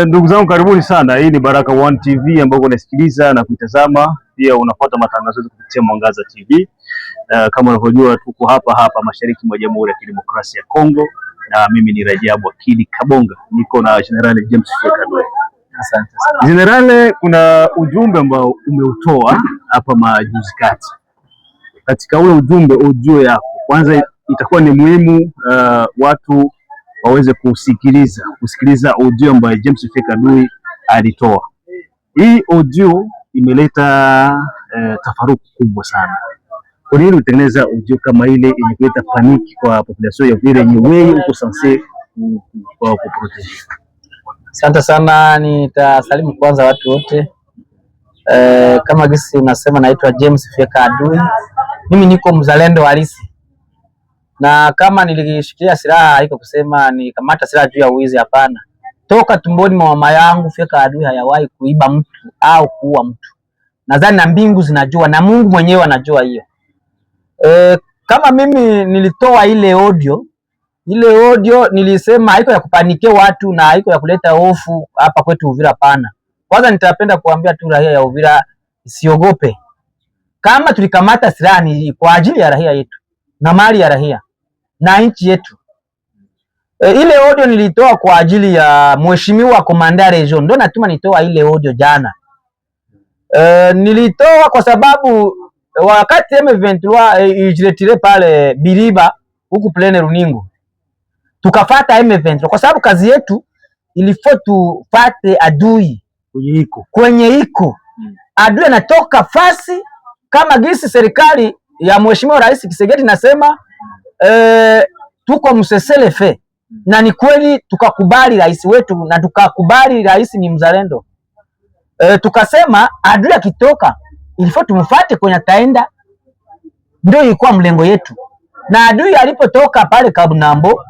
Ndugu zangu karibuni sana. Hii ni Baraka One TV ambayo unasikiliza na kuitazama, pia unapata matangazo yetu kupitia Mwangaza TV. Kama unavyojua tuko hapa mashariki mwa Jamhuri ya Kidemokrasia ya Kongo, na mimi ni Rajabu Akili Kabonga, niko na General James Fekadue. Asante. General, kuna ujumbe ambao umeutoa hapa majuzi kati. Katika ule ujumbe, audio yako kwanza itakuwa ni muhimu watu waweze kusikiliza audio ambayo James Fekadue alitoa. Hii audio imeleta tafaruku kubwa sana. Kwa nini utengeneza audio kama ile yenye kuleta paniki kwa population ya vile yenye wewe uko sanse kuprotege? Asante sana, nitasalimu kwanza watu wote. Kama gisi unasema, naitwa James Fekadue. Mimi niko mzalendo halisi. Na kama nilishikilia silaha haiko kusema nikamata silaha juu ya uwizi, hapana. Toka tumboni mwa mama yangu Fekadue hayawahi kuiba mtu au kuua mtu. Nadhani na mbingu zinajua na Mungu mwenyewe anajua hiyo. Kama mimi nilitoa ile audio nilisema haiko ya kupanike watu na haiko ya kuleta hofu hapa kwetu Uvira, hapana. Kwanza nitapenda kuambia tu raia ya Uvira isiogope. Kama tulikamata silaha ni kwa ajili ya raia yetu na mali ya raia na nchi yetu. Ile audio nilitoa kwa ajili ya mheshimiwa komanda region, ndio natuma nitoa ile audio jana. Nilitoa kwa sababu wakati M23 ijiretire pale Biriba huku plene Runingu, tukafata M23 kwa sababu kazi yetu ilifo tufate adui kwenye iko. Adui anatoka fasi kama gisi serikali ya mheshimiwa Rais Kisegeti nasema tuko mseselefe, na ni kweli tukakubali rais wetu na tukakubali rais ni mzalendo. Tukasema adui akitoka ilifo tumfuate kwenye taenda, ndio ilikuwa mlengo yetu. Na adui alipotoka pale Kabunambo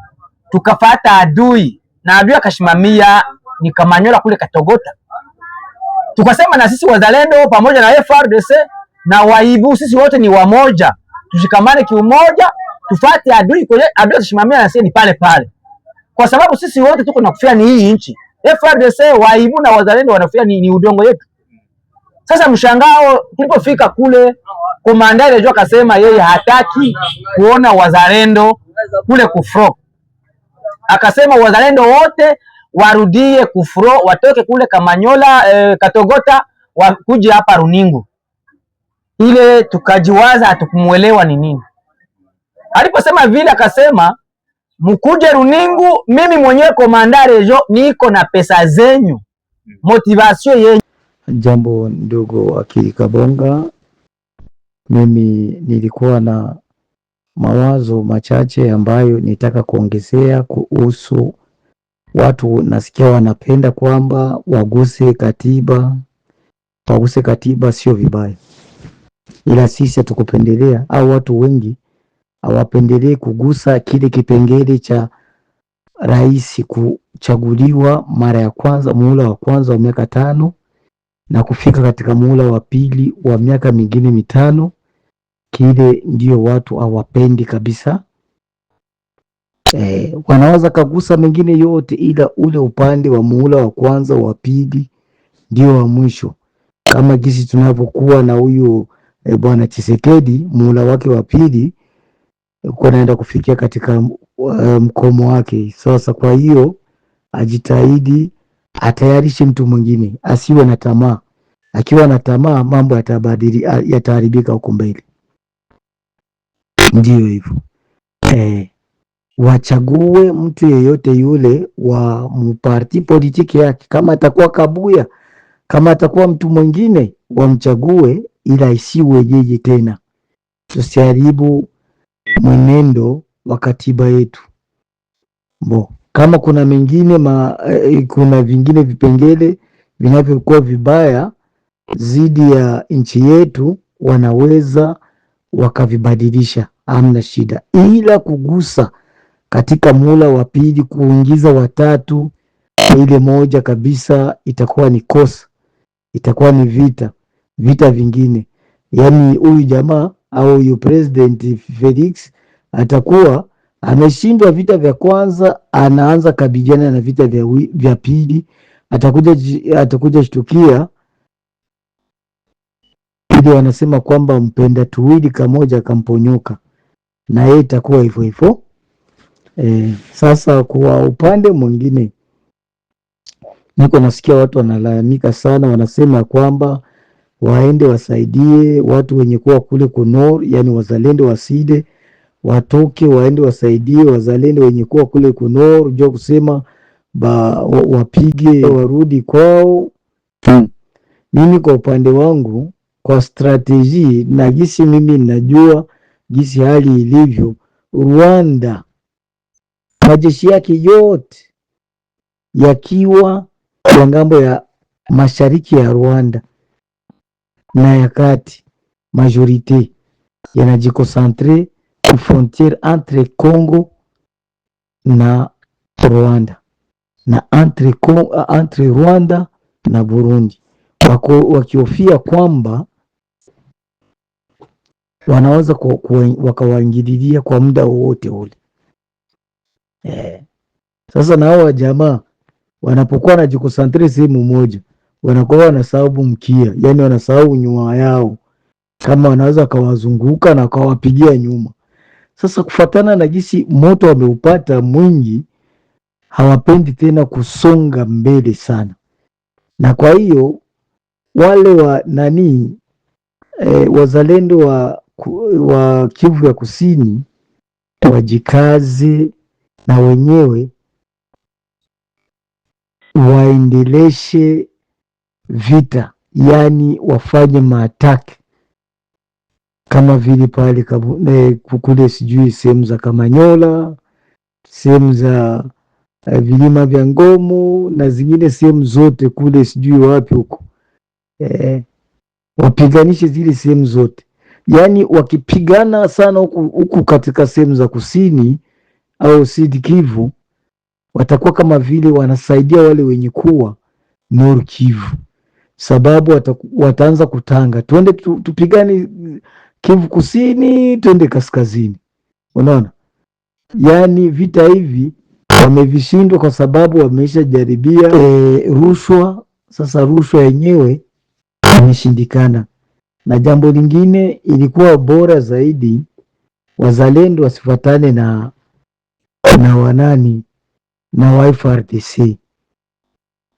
tukafata adui, na adui akashimamia ni Kamanyola kule Katogota. Tukasema na sisi wazalendo pamoja na FRDC na waibu sisi wote ni wamoja, tushikamane kiumoja, tufate adui kule adui akashimamia na sisi ni pale pale, kwa sababu sisi wote tuko nakufia ni hii nchi. FRDC waibu na wazalendo wanafia ni udongo yetu. Sasa mshangao tulipofika kule, komanda ile akasema yeye hataki kuona wazalendo kule kufro. Akasema wazalendo wote warudie kufro, watoke kule Kamanyola Katogota wakuje hapa Runingu. Ile tukajiwaza hatukumuelewa ni nini. Aliposema vile akasema mkuje Runingu, mimi mwenyewe komanda region niko na pesa zenyu, motivation yenyu. Jambo ndugu Akili Kabonga, mimi nilikuwa na mawazo machache ambayo nitaka kuongezea kuhusu watu. Nasikia wanapenda kwamba waguse katiba. Waguse katiba sio vibaya, ila sisi hatukupendelea, au watu wengi hawapendelee kugusa kile kipengele cha rais kuchaguliwa mara ya kwanza, muhula wa kwanza wa miaka 5 na kufika katika muhula wa pili wa miaka mingine 5. Kile ndio watu hawapendi kabisa. Wanaweza kagusa mengine yote, ila ule upande wa muhula wa kwanza wa pili ndio wa mwisho. Kama gisi tunapokuwa na huyu bwana Tshisekedi, muhula wake wa pili uko naenda kufikia katika mkomo wake. Sasa kwa hiyo ajitahidi atayarishe mtu mwingine, asiwe na tamaa. Akiwa na tamaa mambo yataharibika huko mbele. Ndio hivyo. Wachague mtu yeyote yule wa mparti politiki yake, kama atakuwa Kabuya, kama atakuwa mtu mwingine wamchague, ila isiwe yeye tena. Tusiharibu mwenendo wa katiba yetu. Kama kuna mengine kuna vingine vipengele vinavyokuwa vibaya zidi ya nchi yetu, wanaweza wakavibadilisha, hamna shida, ila kugusa katika muhula wa pili, kuingiza watatu ile moja kabisa, itakuwa ni kosa, itakuwa ni vita vingine. Yani huyu jamaa au huyu President Felix atakuwa Ameshindwa vita vya kwanza, anaanza kabiliana na vita vya pili, atakuja shtukia ili wanasema kwamba mpenda tuwili kamoja kamponyoka, na yeye itakuwa hivyo hivyo. Sasa kwa upande mwingine niko nasikia watu wanalalamika sana, wanasema kwamba waende wasaidie watu wenye kuwa kule kunor, yani wazalendo waside watoke waende wasaidie wazalendo wenye kuwa kule kunor, jo kusema wapige warudi kwao. Mimi kwa upande wangu, kwa strategy na gisi mimi najua gisi hali ilivyo, Rwanda majeshi yake yote yakiwa ya ngambo ya mashariki ya Rwanda na ya kati, majorite yanajikosantre ku frontiere entre Congo na Rwanda na entre Rwanda na Burundi, wakihofia kwamba wanaweza wakawaingililia kwa muda wowote ule. Sasa na hao jamaa wanapokuwa wanajikosantre sehemu moja, wanakuwa wanasahau mkia, yani wanasahau nyuma yao, kama wanaweza kawazunguka na kawapigia nyuma. Sasa kufatana na gisi moto wameupata mwingi, hawapendi tena kusonga mbele sana, na kwa hiyo wale wa wazalendo wa Kivu ya Kusini wajikaze na wenyewe waendeleshe vita, yani wafanye maataki kama vile pale kule sijui sehemu za Kamanyola, sehemu za vilima vya Ngomo na zingine sehemu zote kule sijui wapi huko. Wapiganishe zile sehemu zote, yani wakipigana sana huku katika sehemu za kusini au Sud Kivu, watakuwa kama vile wanasaidia wale wenye kuwa Nord Kivu, sababu wataanza kutanga, tuende tupigane Kivu Kusini, tuende kaskazini. Unaona, yani vita hivi wamevishindwa kwa sababu wameisha jaribia rushwa. Sasa rushwa yenyewe imeshindikana, na jambo lingine ilikuwa bora zaidi wazalendo wasifatane na wa FARDC,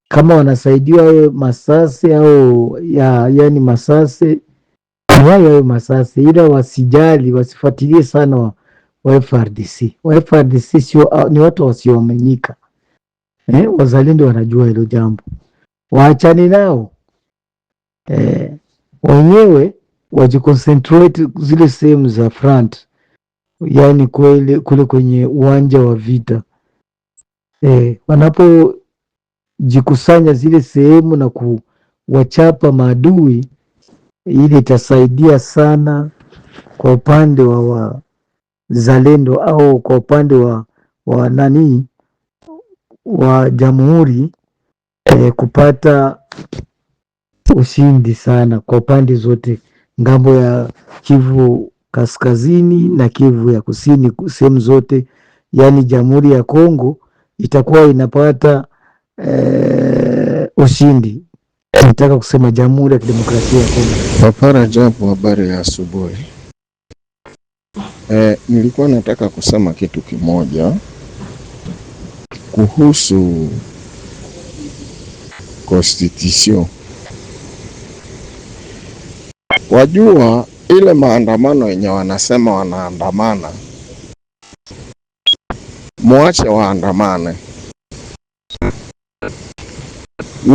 kama wanasaidiwa masase au yani masase wayo masase, ila wasijali, wasifuatilie sana wa FARDC. Wa FARDC sio, ni watu wasioaminika. Wazalendo wanajua hilo jambo, waachane nao. Wenyewe wajiconcentrate zile sehemu za front, yani kule kwenye uwanja wa vita. Wanapojikusanya zile sehemu na kuwachapa maadui, ili itasaidia sana kwa upande wa wazalendo au kwa upande wa jamhuri kupata ushindi sana kwa pande zote, ngambo ya Kivu Kaskazini na Kivu ya Kusini, sehemu zote, yani Jamhuri ya Kongo itakuwa inapata ushindi. Nataka kusema Jamhuri ya Kidemokrasia ya Kongo. Papa Rajabu, habari ya asubuhi. Nilikuwa nataka kusema kitu kimoja kuhusu constitution. Wajua ile maandamano yenye wanasema wanaandamana, muache waandamane.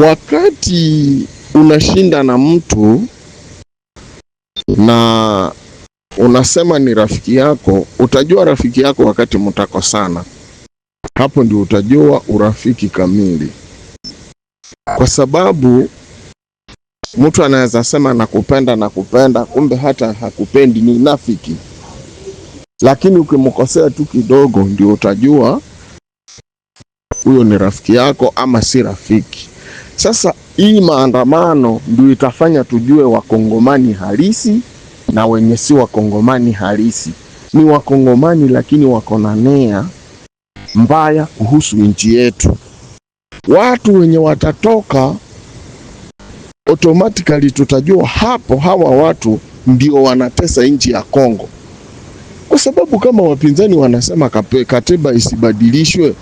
Wakati unashinda na mtu na unasema ni rafiki yako, utajua rafiki yako wakati mtakosana. Hapo ndio utajua urafiki kamili, kwa sababu mtu anaweza sema nakupenda, kumbe hata hakupendi, ni nafiki. Lakini ukimkosea tu kidogo, ndio utajua huyo ni rafiki yako ama si rafiki. Sasa hii maandamano ndio itafanya tujue wakongomani halisi na wenye si wakongomani halisi. ni Wakongomani, lakini wako na nia mbaya kuhusu nchi yetu. Watu wenye watatoka automatically tutajua hapo hawa watu ndio wanatesa nchi ya Kongo, kwa sababu kama wapinzani wanasema katiba isibadilishwe,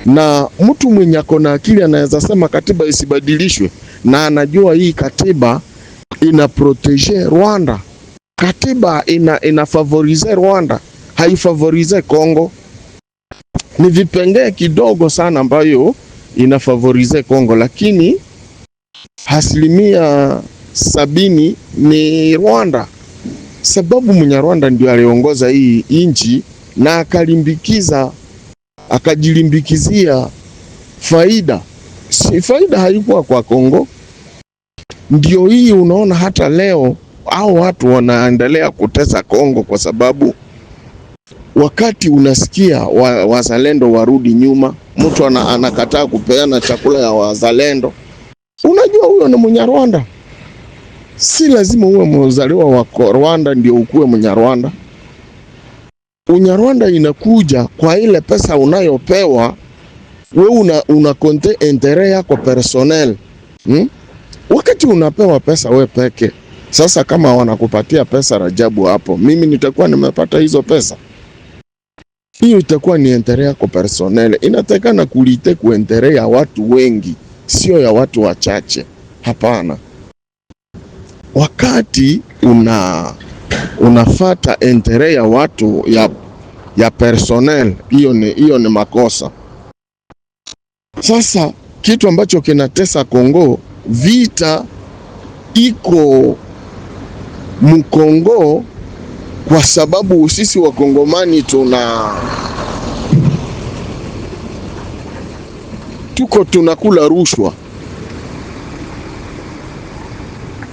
na mtu mwenye akona akili anaweza sema katiba isibadilishwe, na anajua hii katiba ina protege Rwanda, katiba ina favorize Rwanda, haifavorize Kongo. Ni vipengee kidogo sana ambayo ina favorize Kongo, lakini 70% ni Rwanda, sababu Mnyarwanda ndio aliongoza hii inchi na akajilimbikizia faida. Si faida haikuwa kwa Kongo. Ndio hii unaona hata leo hao watu wanaendelea kutesa Kongo, kwa sababu wakati unasikia wazalendo warudi nyuma, mtu anakataa kupeana chakula ya wazalendo, unajua huyo ni Mnyarwanda. Si lazima uwe mzaliwa wa Rwanda ndio ukuwe Mnyarwanda. Unyarwanda inakuja kwa ile pesa unayopewa wewe, una konte interet yako personnel. Wakati unapewa pesa we peke, sasa kama wanakupatia pesa Rajabu, hapo mimi nitakuwa nimepata hizo pesa, hiyo itakuwa ni interet yako personnel. Inatakana kulite ku interet ya watu wengi, sio ya watu wachache. Hapana. Wakati unafata interet ya watu ya personnel, hiyo ni makosa. Sasa kitu ambacho kinatesa Kongo, vita iko Mkongo kwa sababu sisi Wakongomani tunakula rushwa.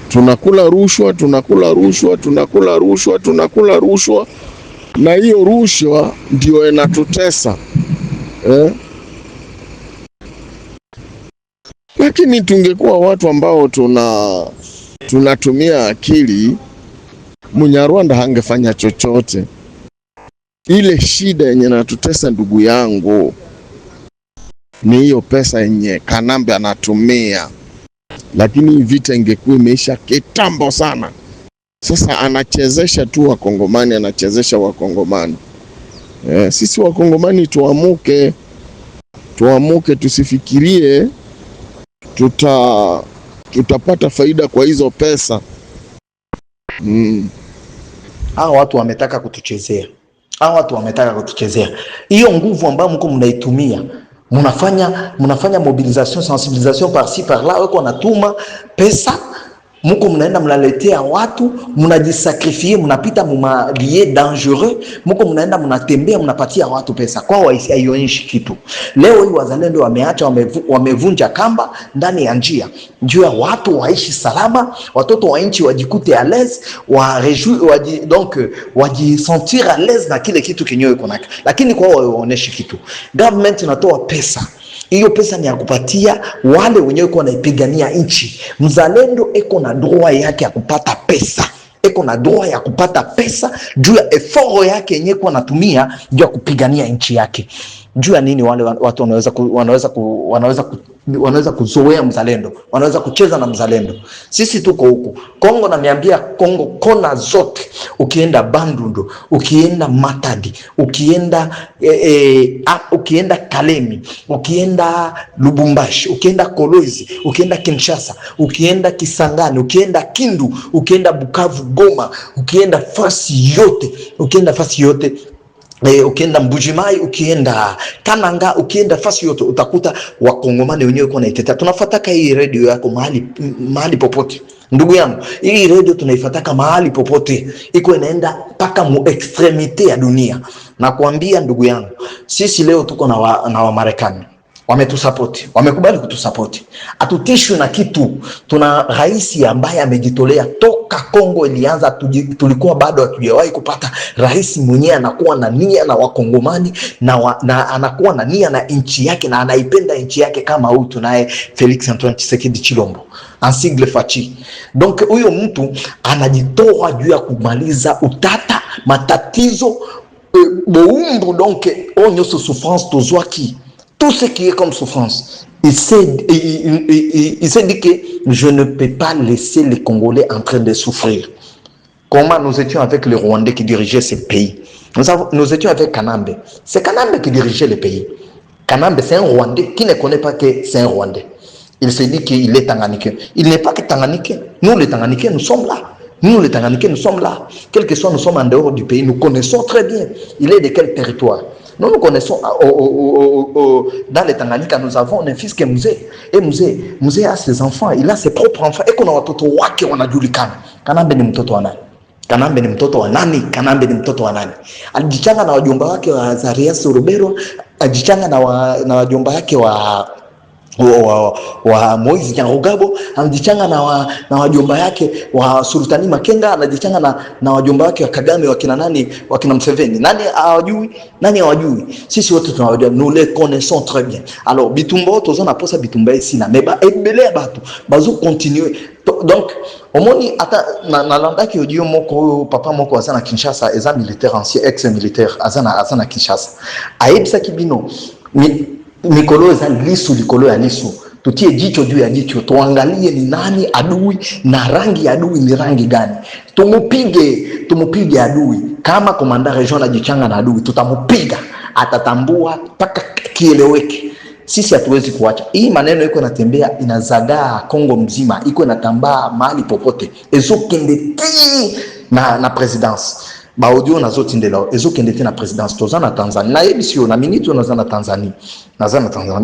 Tunakula rushwa, na hiyo rushwa ndio inatutesa. Lakini tungekuwa watu ambao tunatumia akili, Mnyarwanda hangefanya chochote. Ile shida yenye natutesa ndugu yangu ni hiyo pesa yenye Kanambe anatumia, lakini vita ingekuwa imeisha kitambo sana. Sasa anachezesha tu Wakongomani, anachezesha Wakongomani. Sisi Wakongomani tuamuke, tusifikirie tutapata faida kwa hizo pesa. Hao watu wametaka kutuchezea. Hiyo nguvu ambayo mko mnaitumia, mnafanya mobilisation, sensibilisation par-ci par-là, wako wanatuma pesa, muko mnaenda mnaletea watu, mnajisakrifie, mnapita mumalie dangereux, muko mnaenda mnatembea, mnapatia watu pesa. Kwao haionyeshi kitu. Leo hii wazalendo wameacha, wamevunja kamba ndani ya njia, juu ya watu waishi salama, watoto wa nchi wajikute à l'aise, donc wajisentir à l'aise na kile kitu kinyoe iko nake, lakini kwao haionyeshi kitu. Government inatoa pesa, hiyo pesa ni ya kupatia wale wenyewe kwa naipigania nchi. Mzalendo eko na droit yake ya kupata pesa, juu ya effort yake yenyewe kwa natumia juu ya kupigania nchi yake. Juu ya nini wale watu wanaweza kuzoea mzalendo, wanaweza kucheza na mzalendo? Sisi tuko huku Kongo, na niambia Kongo kona zote, ukienda Bandundu, ukienda Matadi, ukienda Kalemi, ukienda Lubumbashi, ukienda Kolwezi, ukienda Kinshasa, ukienda Kisangani, ukienda Kindu, ukienda Bukavu, Goma, ukienda fasi yote, ukienda Mbujimai, ukienda Kananga, ukienda fasi yote, utakuta Wakongomani wenyewe kwa naitetea. Tunafataka hii radio yako mahali popote. Ndugu yangu, hii radio tunaifataka mahali popote, iko inaenda mpaka mu extremite ya dunia. Na kuambia ndugu yangu, sisi leo tuko na wa Marekani. wametusapoti, wamekubali kutusapoti. Hatutishwi na kitu. Tuna rais ambaye amejitolea toka Kongo ilianza, tulikuwa bado hatujawahi kupata rais mwenyewe anakuwa na nia na wakongomani na anakuwa na nia na nchi yake na anaipenda nchi yake kama huyu tunaye Felix Antoine Tshisekedi Chilombo Ansigle Fachi. Donc huyo mtu anajitoa juu ya kumaliza utata, matatizo, boumbu, donc onyo souffrance tozwaki. Tout ce qui est comme souffrance, il s'est dit que je ne peux pas laisser les Congolais en train de souffrir. Comment nous étions avec les Rwandais qui dirigeaient ce pays. Nous étions avec Kanambe. C'est Kanambe qui dirigeait le pays. Kanambe, c'est un Rwandais qui ne connaît pas que c'est un Rwandais. Il s'est dit qu'il est Tanganique. Il n'est pas que Tanganique. Nous, les Tanganiques, nous sommes là. Nous, les Tanganiques, nous sommes là. Quel que soit, nous sommes en dehors du pays. Nous connaissons très bien. Il est de quel territoire. Nous nous connaissons dans les Tanganyika, nous avons un fils qui est Mzee. Et Mzee a ses enfants, il a ses propres enfants. Et qu'on a watoto wake wanajulikana. Kanambe ni mtoto wa nani? Kanambe ni mtoto wa nani? Kanambe ni mtoto wa nani? Alijichanga na wajomba wake wa Zarias Rubero, alijichanga na wajomba wake wa Moizi Nyarugabo, anajichanga na wajomba yake wa Sultani Makenga, anajichanga na wajomba wake wa Kagame, wakina nani, wakina Mseveni. Nani hawajui? Nani hawajui? Sisi wote tunawajua, nous les connaissons très bien. Alors bitumba tozana posa bitumba ici na meba ebele batu bazo continuer. Donc omoni ata na landaki odio moko papa moko azana Kinshasa, eza militaire ancien ex-militaire azana Kinshasa. Aibisa kibino mikolo eza lisu likolo ya lisu, tutie jicho juu ya jicho, tuangalie ni nani adui na rangi ya adui ni rangi gani, tumupige adui. Kama komanda region anajichanga na adui, tutamupiga, atatambua mpaka kieleweke. Sisi hatuwezi kuacha hii maneno iko natembea, inazagaa Kongo mzima, iko inatambaa mahali popote, ezokende na presidence. Ba audio na zote ndelo ezokende na presidence tozana Tanzania na ebisio na minito nazana Tanzania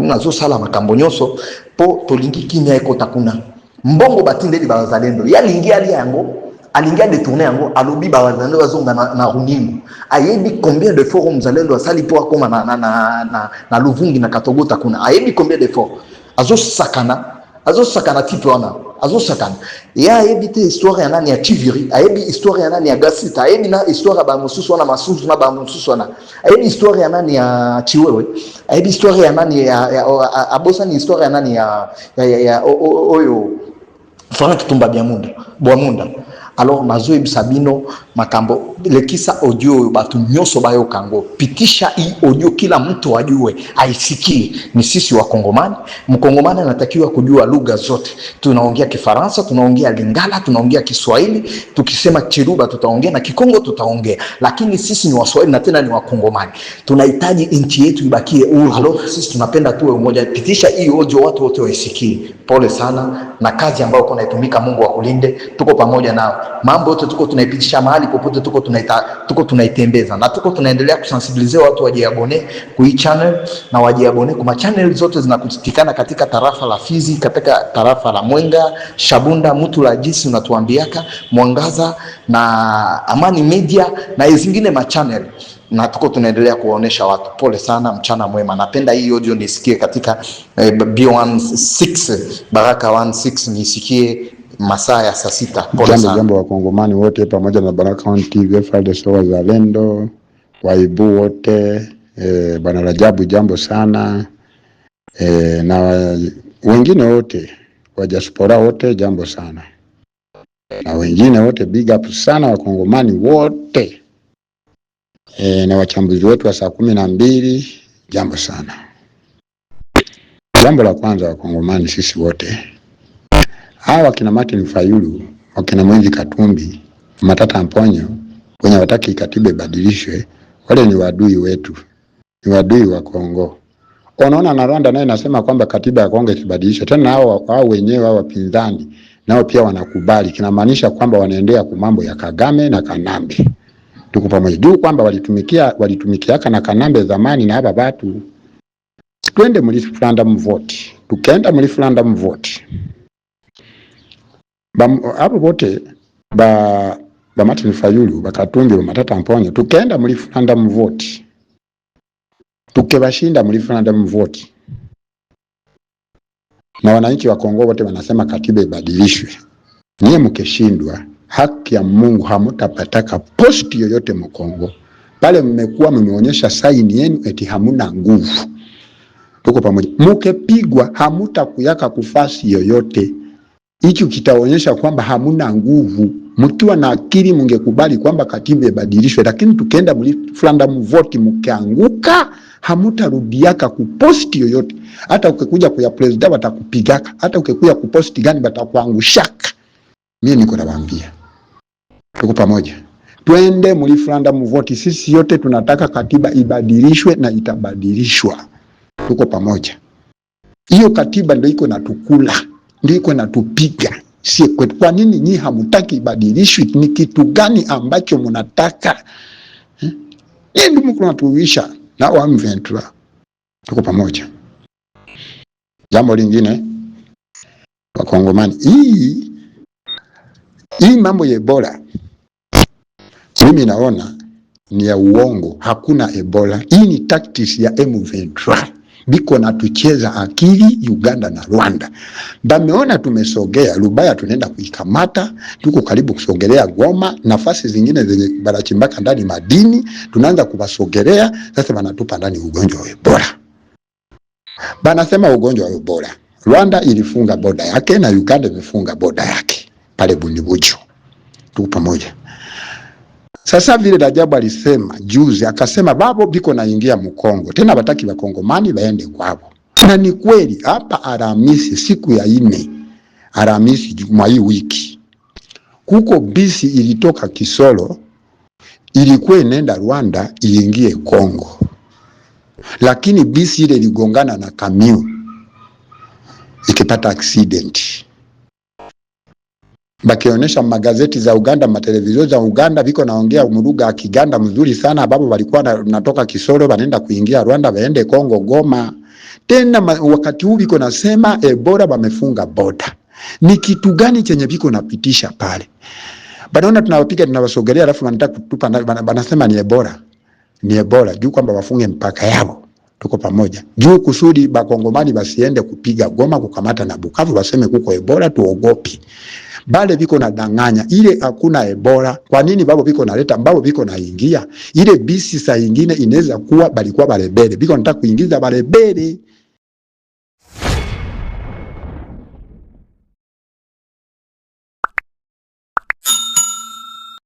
nazo sala makambo nyoso po tolingi kinya eko takuna mbongo batindeli ba wazalendo yalingia ali yango alingia détourner yango alobi ba wazalendo bazonga na runingu ayebi combien de fois mzalendo asali po akoma na Luvungi na Katogo takuna ayebi combien de fois azo sakana tipe wana azo sakana ya ebite histoire ya nani ya Chiviri, ayebi histoire ya nani ya Gasita, ayebi na histoire ba mususu na masusu na ba mususu na ayebi histoire ya nani ya Chiwewe, ayebi histoire ya nani ya abosa, ni histoire ya nani ya oyo Frank Tumba Bwamunda. Alors nazo ebisabino makambo lekisa audio batu nyoso bayo kango, pitisha hii audio kila mtu ajue aisikie. Ni sisi wa Kongomani, mkongomani anatakiwa kujua lugha zote. Tunaongea Kifaransa, tunaongea Lingala, tunaongea Kiswahili, tukisema Chiruba tutaongea na Kikongo tutaongea, lakini sisi ni Waswahili na tena ni Wakongomani. Tunahitaji nchi yetu ibakie uhuru. Alors sisi tunapenda tuwe umoja, pitisha hii audio watu wote waisikie. Pole sana na kazi ambayo uko naitumika, Mungu akulinde, tuko pamoja nao. Mambo yote tuko tunaipitisha mahali popote, tuko tunaitembeza na tuko tunaendelea kusensibilize watu wajiabone kui channel na wajiabone kwa channel zote zinakutikana katika tarafa la Fizi, katika tarafa la Mwenga, Shabunda, Mutu la Jisi unatuambiaka, Mwangaza na Amani Media na zingine ma channel, na tuko tunaendelea kuwaonesha watu. Pole sana, mchana mwema. Napenda hii audio nisikie katika B16 Baraka 16 nisikie masaa ya saa 6. Pole sana. Jambo wa Kongomani wote pamoja na Baraka One TV, FARDC wazalendo, waibu wote, Bwana Rajabu jambo sana, na wengine wote, wa diaspora wote jambo sana. Na wengine wote big up sana wa Kongomani wote. Na wachambuzi wetu wa saa 12 jambo sana. Jambo la kwanza wa Kongomani sisi wote, hawa wakina Martin Fayulu, wakina Moise Katumbi, Matata Mponyo, wenye wataki katiba ibadilishwe, wale ni wadui wetu, ni wadui wa Kongo. Unaona na Rwanda naye nasema kwamba katiba ya Kongo ibadilishwe, tena hao wenyewe hao wapinzani nao pia wanakubali, kinamaanisha kwamba wanaendea kwa mambo ya Kagame na Kanambe. Tuko pamoja juu kwamba walitumikiaka na Kanambe zamani na hapa watu. Twende mlifrandom vote. Tukaenda mlifrandom vote. Hapo wote ba Martin Fayulu, Bakatumbi, Matata Mponyo, tukaenda mlifrandom vote. Tukebashinda mlifrandom vote. na wananchi wa Kongo wote wanasema katiba ibadilishwe. Nyie mkeshindwa, haki ya Mungu hamutapataka posti yoyote Mkongo. Pale mmekuwa mmeonyesha saini yenu eti hamuna nguvu. Tuko pamoja. Mkepigwa hamutakuyaka kufasi yoyote. Hicho kitaonyesha kwamba hamuna nguvu. Mkiwa na akili mngekubali kwamba katiba ibadilishwe, lakini tukenda mlifrandom vote mkianguka, hamutarudiaka kuposti yoyote. Hata ukikuja kwa president watakupigaka, hata ukikuja kuposti gani watakuangushaka. Mimi niko nawaambia. Tuko pamoja. Twende mlifrandom vote, sisi yote tunataka katiba ibadilishwe na itabadilishwa. Tuko pamoja. Hiyo katiba ndio iko natukula, ndio iko natupiga. Si kwetu. Kwa nini nyinyi hamutaki ibadilishwe? Ni kitu gani ambacho mnataka? Ndio mko natuisha na M23. Tuko pamoja. Jambo lingine, Wakongomani, hii mambo ya Ebola mimi naona ni ya uongo. Hakuna Ebola. Hii ni tactics ya M23. Biko na tucheza akili Uganda na Rwanda. Bameona tumesogea Lubaya, tunaenda kuikamata, tuko karibu kusogelea Goma, nafasi zingine zenye barachimbaka ndani madini, tunaanza kuwasogelea, sasa wanatupa ndani ugonjwa wa Ebola. Banasema ugonjwa wa Ebola. Rwanda ilifunga boda yake na Uganda imefunga boda yake pale Bundibujo. Tuko pamoja. Sasa vile Rajabu alisema juzi, akasema babo biko naingia Mkongo. Tena bataki wa Kongomani baende kwao. Na ni kweli hapa Alhamisi siku ya 4, Alhamisi mwa hii wiki, kuko bisi ilitoka Kisoro ilikuwa inaenda Rwanda iingie Kongo. Lakini bisi ile iligongana na kamio ikipata accident. Bakionesha magazeti za Uganda, matelevizio za Uganda biko naongea lugha ya Kiganda mzuri sana, babu walikuwa natoka Kisoro wanaenda kuingia Rwanda waende Kongo Goma. Tena wakati huu biko nasema Ebola wamefunga boda. Ni kitu gani chenye biko napitisha pale? Banaona tunawapiga tunawasogelea, alafu wanataka kutupa, banasema ni Ebola. Ni Ebola juu kwamba wafunge mpaka yao. Tuko pamoja. Juu kusudi Bakongomani basiende kupiga Goma, kukamata na Bukavu, baseme kuko Ebola tuogopi. Bale biko na danganya ile hakuna Ebola. Kwa nini babo biko naleta, babo biko naingia ile bisi saa nyingine inaweza kuwa balikuwa barebere biko nataka kuingiza barebere.